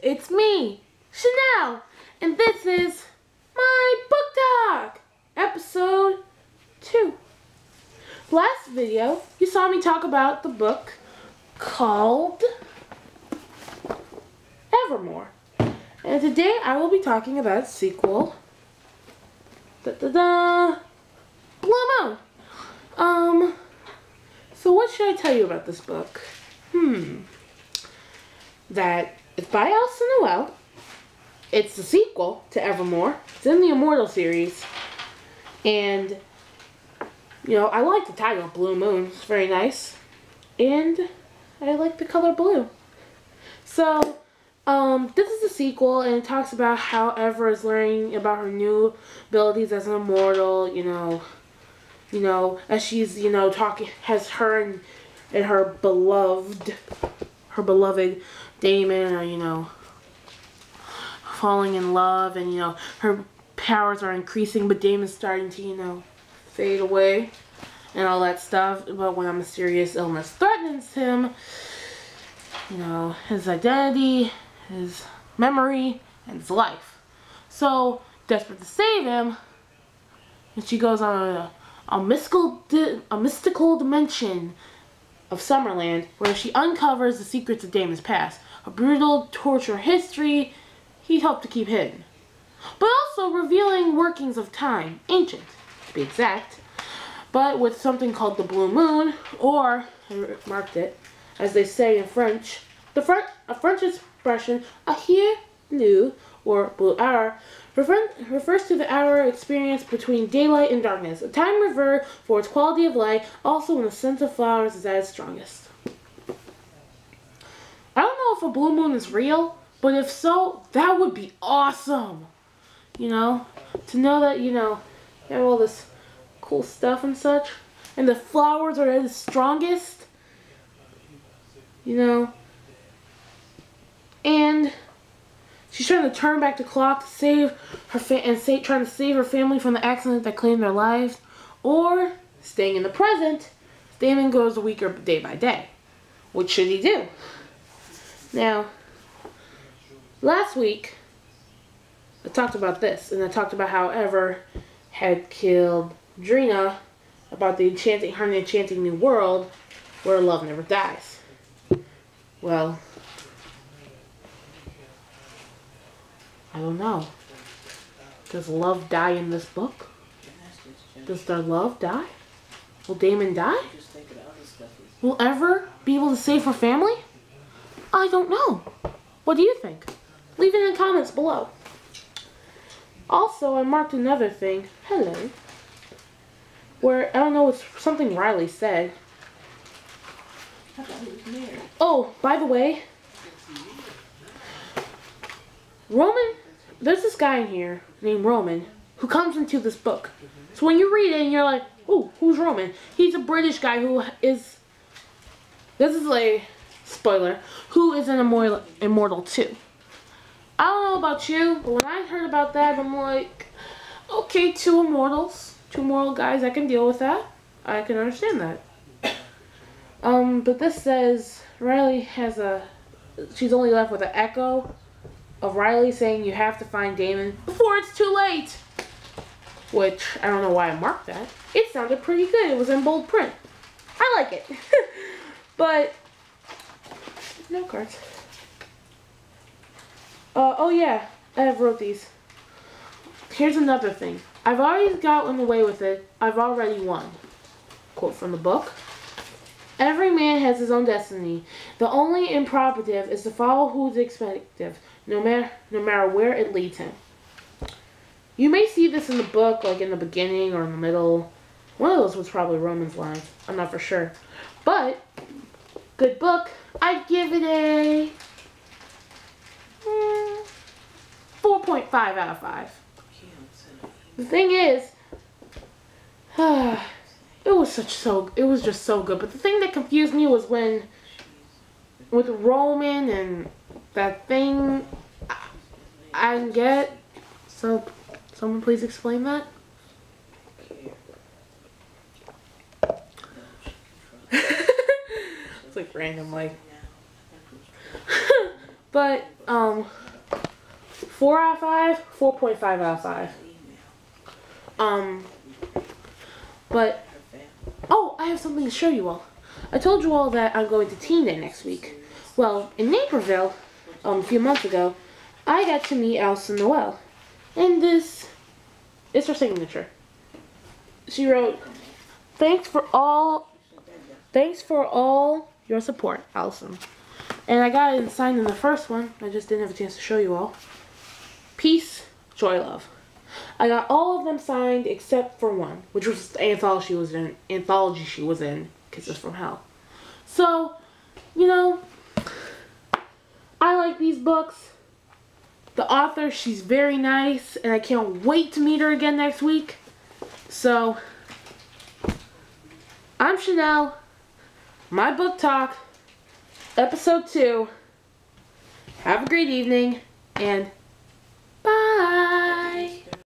it's me, Chanel, and this is My Booktalk, episode 2. Last video, you saw me talk about the book called Evermore. And today I will be talking about its sequel, Blue Moon. So what should I tell you about this book? That it's by Alyson and Noel. It's the sequel to Evermore. It's in the Immortal series. And, you know, I like the title, Blue Moon. It's very nice. And I like the color blue. So, this is the sequel, and it talks about how Ever is learning about her new abilities as an immortal, you know, as she's, talking, has her and her beloved Damon are, falling in love, and, her powers are increasing, but Damon's starting to, fade away and all that stuff. But when a mysterious illness threatens him, his identity, his memory, and his life. So, desperate to save him, and she goes on a mystical dimension of Summerland, where she uncovers the secrets of Damon's past, a brutal torture history he hoped to keep hidden, but also revealing workings of time, ancient to be exact, but with something called the Blue Moon, or, I marked it, as they say in French, a French expression, a here, nu, or blue hour, refers to the hour experienced between daylight and darkness, a time revered for its quality of light, also when the scent of flowers is at its strongest. I don't know if a blue moon is real, but if so, that would be awesome. To know that, you have all this cool stuff and such, and the flowers are at its strongest, and she's trying to turn back the clock to save her trying to save her family from the accident that claimed their lives, or staying in the present. Damon goes weaker day by day. What should he do? Now, last week I talked about this, and I talked about how Ever had killed Drina, about the enchanting new world where love never dies. Well, I don't know. Does love die in this book? Does their love die? Will Damon die? Will Ever be able to save her family? I don't know. What do you think? Leave it in the comments below. Also, I marked another thing. Hello. Where, I don't know, it's something Riley said. Oh, by the way, Roman, there's this guy in here named Roman who comes into this book. So when you read it and you're like, oh, who's Roman? He's a British guy who is, this is a spoiler, who is an immortal too. I don't know about you, but when I heard about that, I'm like, okay, two immortal guys, I can deal with that. I can understand that. But this says Riley she's only left with an echo of Riley saying you have to find Damon before it's too late. Which, I don't know why I marked that. It sounded pretty good. It was in bold print. I like it. But, no cards. Oh yeah, I have wrote these. Here's another thing. I've already gotten away with it. I've already won. Quote from the book. Every man has his own destiny. The only imperative is to follow who's expected, no matter where it leads him. You may see this in the book, like in the beginning or in the middle. One of those was probably Roman's lines. I'm not for sure. But, good book. I'd give it a 4.5 out of 5. The thing is, it was just so good. But the thing that confused me was with Roman and that thing, I didn't get. So, someone please explain that. It's like random, like. But 4 out of 5, 4.5 out of 5. But, oh, I have something to show you all. I told you all that I'm going to Teen Day next week. Well, in Naperville, a few months ago, I got to meet Alyson Noel. And this is her signature. She wrote, thanks for all your support, Alyson. And I got it signed in the first one. I just didn't have a chance to show you all. Peace, joy, love. I got all of them signed except for one, which was the anthology she was in, Kisses from Hell. So, you know, I like these books. The author, she's very nice, and I can't wait to meet her again next week. So, I'm Chanel, My Book Talk, Episode 2. Have a great evening, and